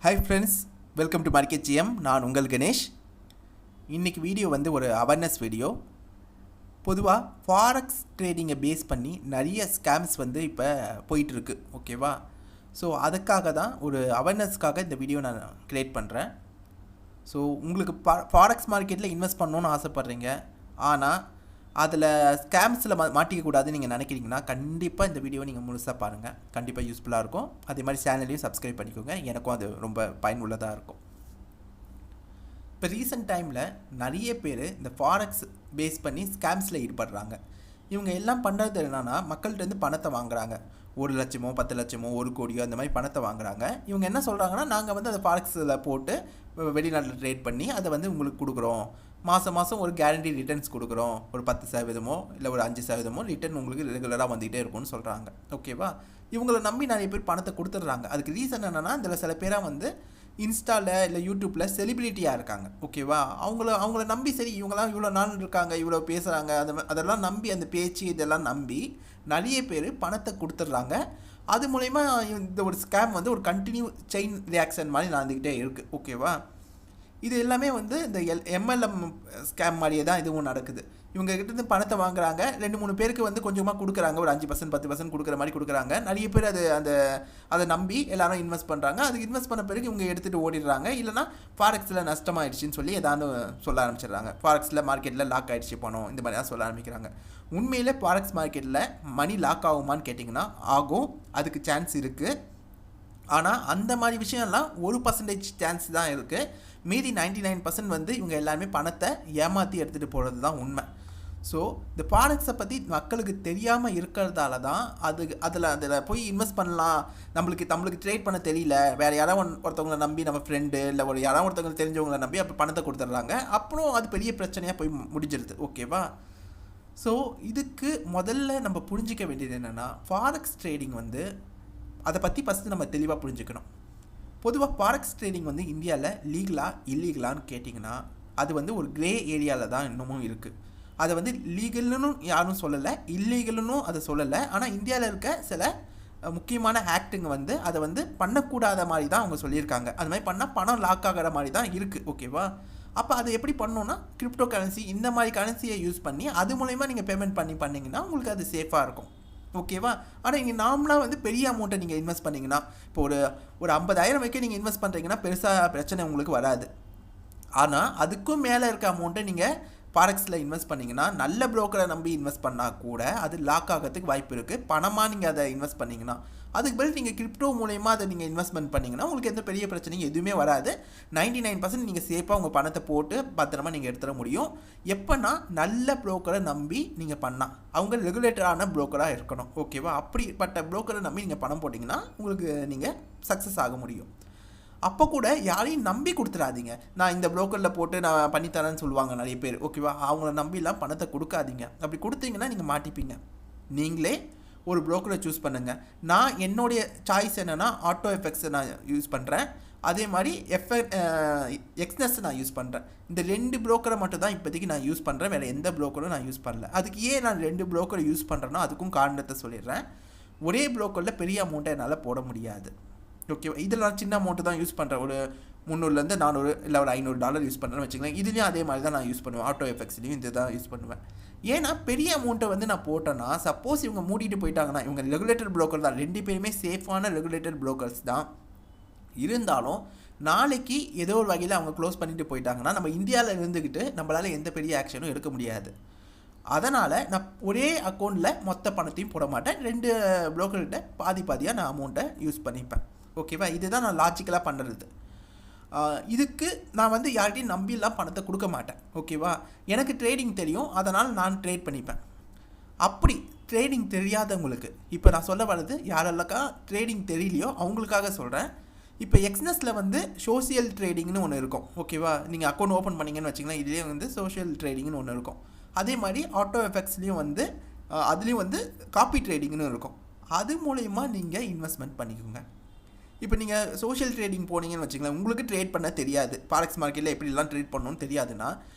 Hi friends, welcome to market GM. நான் உங்கள் கணேஷ். இன்றைக்கி வீடியோ வந்து ஒரு அவேர்னஸ் வீடியோ. பொதுவாக ஃபாரெக்ஸ் ட்ரேடிங்கை பேஸ் பண்ணி நிறைய ஸ்கேம்ஸ் வந்து இப்போ போயிட்டுருக்கு. ஓகேவா? ஸோ அதுக்காக தான் ஒரு அவேர்னஸ்க்காக இந்த வீடியோ நான் க்ரியேட் பண்ணுறேன். ஸோ உங்களுக்கு ஃபாரெக்ஸ் மார்க்கெட்டில் இன்வெஸ்ட் பண்ணணுன்னு ஆசைப்பட்றீங்க, ஆனால் அதில் ஸ்கேம்ஸில் மாட்டிக்கக்கூடாதுன்னு நீங்கள் நினைக்கிறீங்கன்னா கண்டிப்பாக இந்த வீடியோ நீங்கள் முழுசாக பாருங்கள். கண்டிப்பாக யூஸ்ஃபுல்லாக இருக்கும். அதே மாதிரி சேனலையும் சப்ஸ்கிரைப் பண்ணிக்கோங்க. எனக்கும் அது ரொம்ப பயனுள்ளதாக இருக்கும். இப்போ ரீசெண்ட் டைமில் நிறைய பேர் இந்த ஃபாரெக்ஸ் பேஸ் பண்ணி ஸ்கேம்ஸில் ஈடுபடுறாங்க. இவங்க எல்லாம் பண்ணுறது என்னென்னா, மக்கள்கிட்டருந்து பணத்தை வாங்குறாங்க. 1 லட்சமோ 10 லட்சமோ 1 கோடியோ அந்த மாதிரி பணத்தை வாங்குறாங்க. இவங்க என்ன சொல்கிறாங்கன்னா, நாங்கள் வந்து அதை ஃபாரெக்ஸில் போட்டு வெளிநாட்டில் ட்ரேட் பண்ணி அதை வந்து உங்களுக்கு கொடுக்குறோம், மாதம் ஒரு கேரண்டி ரிட்டர்ன்ஸ் கொடுக்குறோம், ஒரு 10% இல்லை ஒரு 5% ரிட்டர்ன் உங்களுக்கு ரெகுலராக வந்துகிட்டே இருக்கும்னு சொல்கிறாங்க. ஓகேவா? இவங்களை நம்பி நிறைய பேர் பணத்தை கொடுத்துட்றாங்க. அதுக்கு ரீசன் என்னென்னா, இதில் சில பேராக வந்து இன்ஸ்டாவில் இல்லை யூடியூப்பில் செலிபிரிட்டியாக இருக்காங்க. ஓகேவா? அவங்கள நம்பி, சரி இவங்களாம் இவ்வளோ நாள் இருக்காங்க, இவ்வளோ பேசுகிறாங்க, அதெல்லாம் நம்பி, அந்த பேச்சு இதெல்லாம் நம்பி நிறைய பேர் பணத்தை கொடுத்துட்றாங்க. அது மூலயமா இந்த ஒரு ஸ்கேம் வந்து ஒரு கண்டினியூ செயின் ரியாக்ஷன் மாதிரி நடந்துக்கிட்டே இருக்குது. ஓகேவா? இது எல்லாமே வந்து இந்த எம்எல்எம் ஸ்கேம் மாதிரியே தான் இதுவும் நடக்குது. இவங்க கிட்டேருந்து பணத்தை வாங்குறாங்க, 2-3 பேருக்கு வந்து கொஞ்சமாக கொடுக்குறாங்க, ஒரு 5% 10% கொடுக்குற மாதிரி கொடுக்குறாங்க. நிறைய பேர் அதை நம்பி எல்லாரும் இன்வெஸ்ட் பண்ணுறாங்க. அதுக்கு இன்வெஸ்ட் பண்ண பிறகு இவங்க எடுத்துகிட்டு ஓடிடுறாங்க. இல்லைனா ஃபாரெக்ஸில் நஷ்டமாயிடுச்சின்னு சொல்லி ஏதாவது சொல்ல ஆரம்பிச்சிடுறாங்க. ஃபாரெக்ஸில் மார்க்கெட்டில் லாக் ஆகிடுச்சு பணம், இந்த மாதிரி தான் சொல்ல ஆரம்பிக்கிறாங்க. உண்மையிலே ஃபாரெக்ஸ் மார்க்கெட்டில் மணி லாக் ஆகுமான்னு கேட்டிங்கன்னா ஆகும், அதுக்கு சான்ஸ் இருக்குது. ஆனால் அந்த மாதிரி விஷயம்லாம் 1% சான்ஸ் தான் இருக்குது. மீதி 99% வந்து இவங்க எல்லாருமே பணத்தை ஏமாற்றி எடுத்துகிட்டு போகிறது தான் உண்மை. ஸோ இந்த ஃபாரெக்ஸை பற்றி மக்களுக்கு தெரியாமல் இருக்கிறதால தான் அதில் போய் இன்வெஸ்ட் பண்ணலாம், நம்மளுக்கு ட்ரேட் பண்ண தெரியல, வேறு யாராவது ஒருத்தவங்களை நம்பி, நம்ம ஃப்ரெண்டு இல்லை யாராவது ஒருத்தவங்களை தெரிஞ்சவங்களை நம்பி அப்போ பணத்தை கொடுத்துட்றாங்க. அப்புறம் அது பெரிய பிரச்சனையாக போய் முடிஞ்சிருது. ஓகேவா? ஸோ இதுக்கு முதல்ல நம்ம புரிஞ்சிக்க வேண்டியது என்னென்னா, ஃபாரெக்ஸ் ட்ரேடிங் வந்து அதை பற்றி ஃபஸ்ட்டு நம்ம தெளிவாக புரிஞ்சுக்கணும். பொதுவாக ஃபாரெக்ஸ் ட்ரேடிங் வந்து இந்தியாவில் லீகலாக இல்லீகலான்னு கேட்டிங்கன்னா, அது வந்து ஒரு கிரே ஏரியாவில் தான் இன்னமும் இருக்குது. அதை வந்து லீகல்னு யாரும் சொல்லலை, இல்லீகல்னு அதை சொல்லலை. ஆனால் இந்தியாவில் இருக்க சில முக்கியமான ஆக்டுங்க வந்து அதை வந்து பண்ணக்கூடாத மாதிரி தான் அவங்க சொல்லியிருக்காங்க. அது மாதிரி பண்ணால் பணம் லாக் ஆகிற மாதிரி தான் இருக்குது. ஓகேவா? அப்போ அதை எப்படி பண்ணணுன்னா, கிரிப்டோ கரன்சி இந்த மாதிரி கரன்சியை யூஸ் பண்ணி அது மூலயமா நீங்கள் பேமெண்ட் பண்ணிங்கன்னா உங்களுக்கு அது சேஃபாக இருக்கும். ஓகேவா? ஆனால் இங்கே நார்மலாக வந்து பெரிய அமௌண்ட்டை நீங்கள் இன்வெஸ்ட் பண்ணிங்கன்னா, இப்போ ஒரு 50,000 வைக்க நீங்கள் இன்வெஸ்ட் பண்ணுறீங்கன்னா பெருசாக பிரச்சனை உங்களுக்கு வராது. ஆனால் அதுக்கும் மேலே இருக்க அமௌண்ட்டை நீங்கள் ஃபாரெக்ஸில் இன்வெஸ்ட் பண்ணிங்கன்னா, நல்ல புரோக்கரை நம்பி இன்வெஸ்ட் பண்ணால் கூட அது லாக் ஆகிறதுக்கு வாய்ப்பு இருக்குது. பணமாக நீங்கள் அதை இன்வெஸ்ட் பண்ணிங்கன்னா, அதுக்கு பதில் நீங்கள் கிரிப்டோ மூலயமா அதை நீங்கள் இன்வெஸ்ட்மெண்ட் பண்ணிங்கன்னா உங்களுக்கு எந்த பெரிய பிரச்சனையும் எதுவுமே வராது. 99% நீங்கள் சேஃபாக உங்கள் பணத்தை போட்டு பத்திரமா நீங்கள் எடுத்துட முடியும். எப்போனா நல்ல புரோக்கரை நம்பி நீங்கள் பண்ணால், அவங்க ரெகுலேட்டரான புரோக்கராக இருக்கணும். ஓகேவா? அப்படிப்பட்ட புரோக்கரை நம்பி நீங்கள் பணம் போட்டிங்கன்னா உங்களுக்கு நீங்கள் சக்ஸஸ் ஆக முடியும். அப்போ கூட யாரையும் நம்பி கொடுத்துடாதீங்க. நான் இந்த புரோக்கரில் போட்டு நான் பண்ணித்தரேன்னு சொல்லுவாங்க நிறைய பேர். ஓகேவா? அவங்கள நம்பிலாம் பணத்தை கொடுக்காதீங்க. அப்படி கொடுத்தீங்கன்னா நீங்கள் மாட்டிப்பீங்க. நீங்களே ஒரு புரோக்கரை சூஸ் பண்ணுங்கள். நான் என்னுடைய சாய்ஸ் என்னென்னா, ஆட்டோ எஃப்எக்ஸை நான் யூஸ் பண்ணுறேன், அதே மாதிரி எக்ஸ்னஸ் நான் யூஸ் பண்ணுறேன். இந்த 2 புரோக்கரை மட்டும் தான் இப்போதைக்கு நான் யூஸ் பண்ணுறேன். வேறு எந்த புரோக்கரும் நான் யூஸ் பண்ணல. அதுக்கு ஏன் நான் 2 புரோக்கரை யூஸ் பண்ணுறேன்னா, அதுக்கும் காரணத்தை சொல்லிடுறேன். ஒரே புரோக்கரில் பெரிய அமௌண்ட்டை என்னால் போட முடியாது. ஓகேவா? இதில் நான் சின்ன அமௌண்ட்டு தான் யூஸ் பண்ணுறேன். ஒரு 300 400 இல்லை ஒரு $500 யூஸ் பண்ணுறேன்னு வச்சுக்கலாம். இதுலேயும் அதே மாதிரி தான் நான் யூஸ் பண்ணுவேன். ஆட்டோ எஃப்எக்ஸ்லேயும் இது தான் யூஸ் பண்ணுவேன். ஏன்னா பெரிய அமௌண்ட்டை வந்து நான் போட்டேன்னா, சப்போஸ் இவங்க மூடிட்டு போயிட்டாங்கன்னா, இவங்க ரெகுலேட்டட் புரோக்கர் தான், 2 பேருமே சேஃபான ரெகுலேட்டட் புரோக்கர்ஸ் தான். இருந்தாலும் நாளைக்கு ஏதோ ஒரு வகையில் அவங்க க்ளோஸ் பண்ணிட்டு போயிட்டாங்கன்னா, நம்ம இந்தியாவில் இருந்துக்கிட்டு நம்மளால் எந்த பெரிய ஆக்ஷனும் எடுக்க முடியாது. அதனால் நான் ஒரே அக்கௌண்ட்டில் மொத்த பணத்தையும் போட மாட்டேன். 2 புரோக்கர்கிட்ட பாதியாக நான் அமௌண்ட்டை யூஸ் பண்ணிப்பேன். ஓகேவா? இதுதான் நான் லாஜிக்கலாக பண்ணுறது. இதுக்கு நான் வந்து யார்கிட்டையும் நம்பிலாம் பணத்தை கொடுக்க மாட்டேன். ஓகேவா? எனக்கு ட்ரேடிங் தெரியும், அதனால் நான் ட்ரேட் பண்ணிப்பேன். அப்படி ட்ரேடிங் தெரியாதவங்களுக்கு இப்போ நான் சொல்ல வர்றது, யாரெல்லாம் ட்ரேடிங் தெரியலையோ அவங்களுக்காக சொல்கிறேன். இப்போ எக்ஸ்னஸில் வந்து சோஷியல் ட்ரேடிங்னு ஒன்று இருக்கும். ஓகேவா? நீங்கள் அக்கௌண்ட் ஓப்பன் பண்ணிங்கன்னு வச்சிங்களேன், இதுலேயே வந்து சோஷியல் ட்ரேடிங்னு ஒன்று இருக்கும். அதே மாதிரி ஆட்டோ எஃப்எக்ஸ்லேயும் வந்து அதுலேயும் வந்து காப்பி ட்ரேடிங்னு இருக்கும். அது மூலயமா நீங்கள் இன்வெஸ்ட்மெண்ட் பண்ணிக்கோங்க. இப்போ நீங்கள் சோஷியல் ட்ரேடிங் போனீங்கன்னு வச்சுங்களேன், உங்களுக்கு ட்ரேட் பண்ண தெரியாது, ஃபாரெக்ஸ் மார்க்கெட்டில் எப்படிலாம் ட்ரேட் பண்ணணும்னு தெரியாதுன்னா,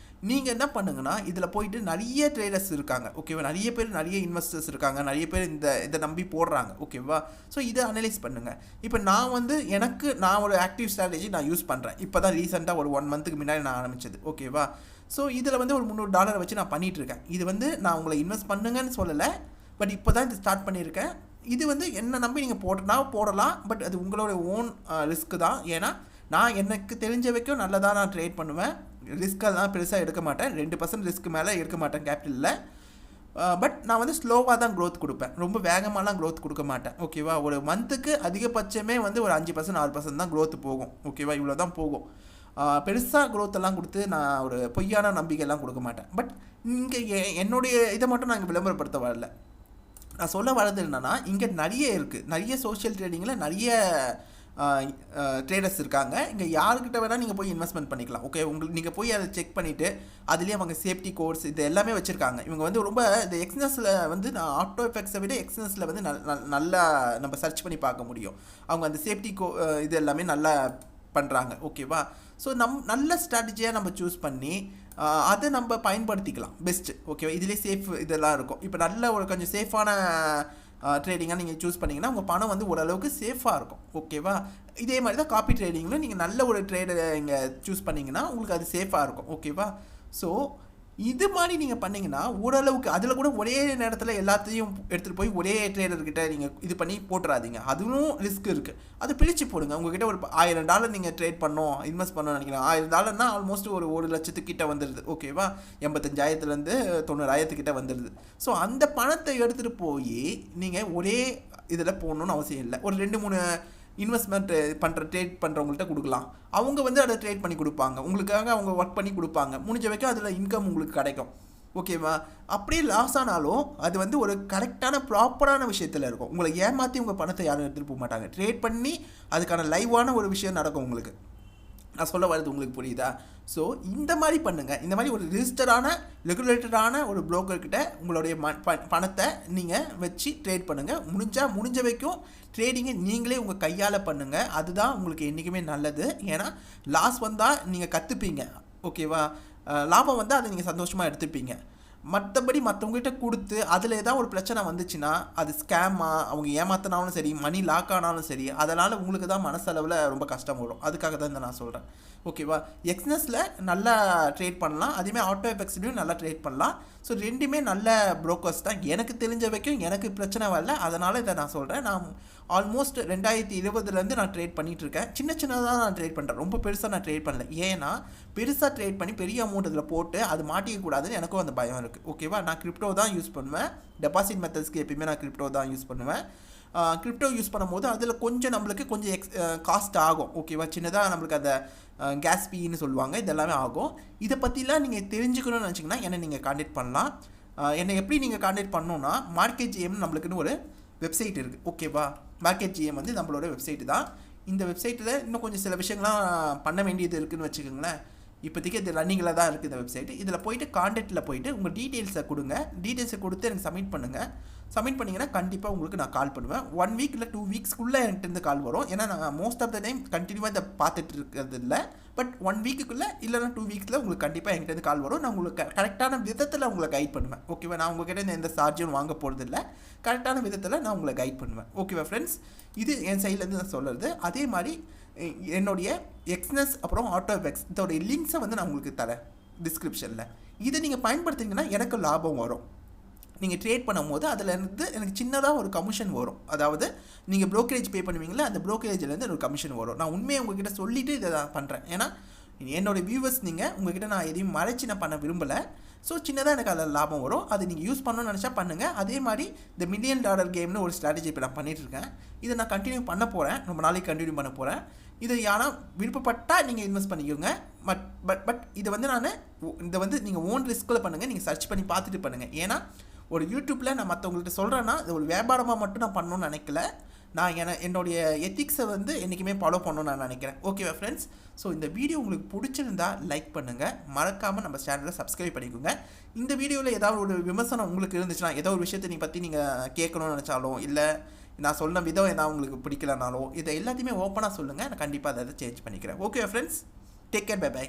நீங்கள் என்ன பண்ணுங்கன்னா இதில் போயிட்டு நிறைய ட்ரேடர்ஸ் இருக்காங்க ஓகேவா, நிறைய பேர் நிறைய இன்வெஸ்டர்ஸ் இருக்காங்க, நிறைய பேர் இதை நம்பி போடுறாங்க ஓகேவா. ஸோ இதை அனலைஸ் பண்ணுங்கள். இப்போ நான் ஒரு ஆக்டிவ் ஸ்ட்ராட்டஜி நான் யூஸ் பண்ணுறேன். இப்போ தான் ரீசெண்டாக ஒரு 1 மந்த்துக்கு முன்னாடி நான் ஆரம்பிச்சது ஓகேவா. ஸோ இதில் வந்து ஒரு $300 வச்சு நான் பண்ணிகிட்ருக்கேன். இது வந்து நான் உங்களை இன்வெஸ்ட் பண்ணுங்கன்னு சொல்லலை, பட் இப்போ தான் இது ஸ்டார்ட் பண்ணியிருக்கேன். இது வந்து என்ன நம்பி நீங்கள் போடலாம், பட் அது உங்களோட ஓன் ரிஸ்க்கு தான். ஏன்னா நான் எனக்கு தெரிஞ்ச வரைக்கும் நல்லதாக நான் ட்ரேட் பண்ணுவேன். ரிஸ்க்கெல்லாம் பெருசாக எடுக்க மாட்டேன், 2% ரிஸ்க்கு மேலே எடுக்க மாட்டேன் கேபிட்டலில். பட் நான் வந்து ஸ்லோவாக தான் க்ரோத் கொடுப்பேன், ரொம்ப வேகமாகலாம் க்ரோத் கொடுக்க மாட்டேன் ஓகேவா. ஒரு மந்த்துக்கு அதிகபட்சமே வந்து ஒரு 5% 6% தான் க்ரோத் போகும் ஓகேவா, இவ்வளோ தான் போகும். பெருசாக க்ரோத்தெல்லாம் கொடுத்து நான் ஒரு பொய்யான நம்பிக்கையெல்லாம் கொடுக்க மாட்டேன். பட் இங்கே என்னுடைய இதை மட்டும் நான் இங்கே விளம்பரப்படுத்த வரல. நான் சொல்ல வர்றது என்னென்னா, இங்கே நிறைய இருக்குது, நிறைய சோஷியல் ட்ரேடிங்கில் நிறைய ட்ரேடர்ஸ் இருக்காங்க. இங்கே யாருக்கிட்ட வேணால் நீங்கள் போய் இன்வெஸ்ட்மெண்ட் பண்ணிக்கலாம் ஓகே. நீங்கள் போய் அதை செக் பண்ணிவிட்டு அதுலேயே அவங்க சேஃப்டி கோர்ஸ் இது எல்லாமே வச்சுருக்காங்க. இவங்க வந்து ரொம்ப இந்த எக்ஸ்னஸில் வந்து நான் ஆட்டோ எஃபெக்ட்ஸை விட எக்ஸ்னஸில் வந்து நல்லா நம்ம சர்ச் பண்ணி பார்க்க முடியும். அவங்க அந்த சேஃப்டி இது எல்லாமே நல்லா பண்ணுறாங்க ஓகேவா. ஸோ நல்ல ஸ்ட்ராட்டஜியாக நம்ம சூஸ் பண்ணி அதை நம்ம பயன்படுத்திக்கலாம் பெஸ்ட்டு ஓகேவா. இதிலே சேஃப் இதெல்லாம் இருக்கும். இப்போ நல்ல ஒரு கொஞ்சம் சேஃபான ட்ரேடிங்காக நீங்கள் சூஸ் பண்ணிங்கன்னா உங்கள் பணம் வந்து ஓரளவுக்கு சேஃபாக இருக்கும் ஓகேவா. இதே மாதிரி தான் காப்பி ட்ரேடிங்கில் நீங்கள் நல்ல ஒரு ட்ரேடரை இங்கே சூஸ் பண்ணிங்கன்னா உங்களுக்கு அது சேஃபாக இருக்கும் ஓகேவா. ஸோ இது மாதிரி நீங்கள் பண்ணிங்கன்னா ஓரளவுக்கு அதில் கூட ஒரே நேரத்தில் எல்லாத்தையும் எடுத்துகிட்டு போய் ஒரே ட்ரேடர்கிட்ட நீங்கள் இது பண்ணி போட்டுறாதீங்க, அதுவும் ரிஸ்க் இருக்குது. அது பிரித்து போடுங்க. உங்கள்கிட்ட ஒரு $1000 நீங்கள் ட்ரேட் இன்வெஸ்ட் பண்ணணும்னு நினைக்கிறேன். $1000 ஆல்மோஸ்ட் ஒரு 1 லட்சத்துக்கிட்ட வந்துடுது ஓகேவா. 85,000 90,000 வந்துடுது. ஸோ அந்த பணத்தை எடுத்துகிட்டு போய் நீங்கள் ஒரே இதில் போடணுன்னு அவசியம் இல்லை. ஒரு 2-3 இன்வெஸ்ட்மெண்ட் ட்ரேட் பண்ணுறவங்கள்ட்ட கொடுக்கலாம். அவங்க வந்து அதை ட்ரேட் பண்ணி கொடுப்பாங்க, உங்களுக்காக அவங்க ஒர்க் பண்ணி கொடுப்பாங்க. முடிஞ்ச வரைக்கும் அதில் இன்கம் உங்களுக்கு கிடைக்கும் ஓகேவா. அப்படியே லாஸ் ஆனாலும் அது வந்து ஒரு கரெக்டான ப்ராப்பரான விஷயத்தில் இருக்கும். உங்களை ஏமாற்றி உங்கள் பணத்தை யாரும் எடுத்துகிட்டு போக மாட்டாங்க. ட்ரேட் பண்ணி அதுக்கான லைவான ஒரு விஷயம் நடக்கும் உங்களுக்கு. நான் சொல்ல வரது உங்களுக்கு புரியுதா. ஸோ இந்த மாதிரி பண்ணுங்கள். இந்த மாதிரி ஒரு ரிஜிஸ்டரான ரெகுலேட்டடான ஒரு புரோக்கர்கிட்ட உங்களுடைய பணத்தை நீங்கள் வச்சு ட்ரேட் பண்ணுங்கள். முடிஞ்ச வரைக்கும் ட்ரேடிங்கை நீங்களே உங்கள் கையால் பண்ணுங்கள். அதுதான் உங்களுக்கு என்றைக்குமே நல்லது. ஏன்னா லாஸ் வந்தால் நீங்கள் கற்றுப்பீங்க ஓகேவா, லாபம் வந்தால் அதை நீங்கள் சந்தோஷமாக எடுத்துப்பீங்க. மற்றபடி மற்றவங்ககிட்ட கொடுத்து அதில் ஏதாவது ஒரு பிரச்சனை வந்துச்சுன்னா அது ஸ்கேமாக அவங்க ஏமாத்தினாலும் சரி, மணி லாக் ஆனாலும் சரி, அதனால் உங்களுக்கு தான் மனசளவில் ரொம்ப கஷ்டம் வரும். அதுக்காக தான் நான் சொல்கிறேன் ஓகேவா. எக்ஸ்னஸில் நல்லா ட்ரேட் பண்ணலாம், அதேமாதிரி ஆட்டோ எஃபெக்ட்ஸ்லையும் நல்லா ட்ரேட் பண்ணலாம். ஸோ ரெண்டுமே நல்ல புரோக்கர்ஸ் தான். எனக்கு தெரிஞ்ச வரைக்கும் எனக்கு பிரச்சனை வரல, அதனால் இதை நான் சொல்கிறேன். நான் ஆல்மோஸ்ட் 2020 நான் ட்ரேட் பண்ணிகிட்ருக்கேன். சின்னதாக நான் ட்ரேட் பண்ணுறேன், ரொம்ப பெருசாக நான் ட்ரேட் பண்ணல. ஏன்னா பெருசாக ட்ரேட் பண்ணி பெரிய அமௌண்ட் இதில் போட்டு அது மாட்டிக்கக்கூடாதுன்னு எனக்கும் அந்த பயம் இருக்குது ஓகேவா. நான் கிரிப்டோ தான் யூஸ் பண்ணுவேன். டெபாசிட் மெத்தட்ஸ்க்கு எப்பயுமே நான் கிரிப்டோ தான் யூஸ் பண்ணுவேன். கிரிப்டோ யூஸ் பண்ணும்போது அதில் கொஞ்சம் நம்மளுக்கு கொஞ்சம் காஸ்ட் ஆகும் ஓகேவா. சின்னதாக நம்மளுக்கு அந்த கேஸ் ஃபீன்னு சொல்லுவாங்க, இதெல்லாமே ஆகும். இதை பற்றிலாம் நீங்கள் தெரிஞ்சுக்கணும்னு நினச்சிங்கன்னா என்னை நீங்கள் கான்டாக்ட் பண்ணலாம். என்னை எப்படி நீங்கள் கான்டாக்ட் பண்ணணுன்னா, மார்க்கெட் ஜிஎம் நம்மளுக்குன்னு ஒரு வெப்சைட் இருக்குது ஓகேவா. மார்க்கெட் ஜிஎம் வந்து நம்மளோட வெப்சைட்டு தான். இந்த வெப்சைட்டில் இன்னும் கொஞ்சம் சில விஷயங்கள்லாம் பண்ண வேண்டியது இருக்குதுன்னு வச்சுக்கோங்களேன். இப்போதைக்கு இது ரன்னிங்கில் தான் இருக்குது இந்த வெப்சைட்டு. இதில் போய்ட்டு கான்டாக்டில் போய்ட்டு உங்கள் டீட்டெயில்ஸை கொடுங்க. டீட்டெயில்ஸை கொடுத்து எனக்கு சப்மிட் பண்ணுங்கள். சப்மிட் பண்ணிங்கன்னா கண்டிப்பாக உங்களுக்கு நான் கால் பண்ணுவேன். 1 வீக் இல்லை 2 வீக்ஸ்க்குள்ளே என்கிட்ட கால் வரும். ஏன்னா நான் மோஸ்ட் ஆஃப் த டைம் கண்டினியூவாக இதை பார்த்துட்டு இருக்கிறது இல்லை. பட் 1 வீக்குக்குள்ளே இல்லைனா 2 வீக்ஸில் உங்களுக்கு கண்டிப்பாக என்கிட்ட கால் வரும். நான் உங்களுக்கு கரெக்டான விதத்தில் உங்களை கைட் பண்ணுவேன் ஓகேவா. நான் உங்கள்கிட்ட எந்த சார்ஜும் வாங்க போகிறது இல்லை. கரெக்டான விதத்தில் நான் உங்களை கைட் பண்ணுவேன் ஓகேவா ஃப்ரெண்ட்ஸ். இது என் சைட்லேருந்து நான் சொல்கிறது. அதே மாதிரி என்னுடைய எக்ஸ்னஸ் அப்புறம் ஆட்டோ எஃபெக்ட்ஸ் இதோடைய லிங்க்ஸை வந்து நான் உங்களுக்கு தரேன் டிஸ்கிரிப்ஷனில். இதை நீங்கள் பயன்படுத்திங்கன்னா எனக்கு லாபம் வரும். நீங்கள் ட்ரேட் பண்ணும்போது அதிலேருந்து எனக்கு சின்னதாக ஒரு கமிஷன் வரும். அதாவது நீங்கள் ப்ரோக்கரேஜ் பே பண்ணுவீங்களா, அந்த ப்ரோக்கரேஜ்லேருந்து ஒரு கமிஷன் வரும். நான் உண்மையை உங்கள்கிட்ட சொல்லிவிட்டு இதை நான் பண்ணுறேன். ஏன்னா என்னோடய வியூவர்ஸ் நீங்கள் உங்கள்கிட்ட நான் எதையும் மறைச்சி நான் பண்ண விரும்பலை. ஸோ சின்னதாக எனக்கு அதில் லாபம் வரும். அது நீங்கள் யூஸ் பண்ணணும்னு நினச்சா பண்ணுங்கள். அதே மாதிரி இந்த $1 மில்லியன் கேம்னு ஒரு ஸ்ட்ராட்டஜி இப்போ நான் பண்ணிகிட்ருக்கேன். இதை நான் கண்டினியூ பண்ண போகிறேன், ரொம்ப நாளைக்கு கண்டினியூ பண்ண போகிறேன். இதை யாரா விருப்பப்பட்டால் நீங்கள் இன்வெஸ்ட் பண்ணிக்கோங்க. பட் இதை வந்து நீங்கள் ஓன் ரிஸ்கில் பண்ணுங்கள். நீங்கள் சர்ச் பண்ணி பார்த்துட்டு பண்ணுங்கள். ஏன்னா ஒரு யூடியூப்பில் நான் மற்றவங்கள்ட்ட சொல்கிறேன்னா இது ஒரு வியாபாரமாக மட்டும் நான் பண்ணணும்னு நினைக்கல. நான் என்னுடைய எத்திக்ஸை வந்து என்றைக்குமே ஃபாலோ பண்ணணும்னு நான் நினைக்கிறேன் ஓகேவா ஃப்ரெண்ட்ஸ். ஸோ இந்த வீடியோ உங்களுக்கு பிடிச்சிருந்தா லைக் பண்ணுங்கள், மறக்காமல் நம்ம சேனலை சப்ஸ்கிரைப் பண்ணிக்கோங்க. இந்த வீடியோவில் ஏதாவது ஒரு விமர்சனம் உங்களுக்கு இருந்துச்சுன்னா, ஏதோ ஒரு விஷயத்தை பற்றி நீங்கள் கேட்கணும்னு நினச்சாலும், இல்லை நான் சொன்ன விதம் ஏதாவது உங்களுக்கு பிடிக்கலனாலும், இதை எல்லாத்தையுமே ஓப்பனாக சொல்லுங்கள். நான் கண்டிப்பாக அதை சேஞ்ச் பண்ணிக்கிறேன் okay friends. Take care, bye by.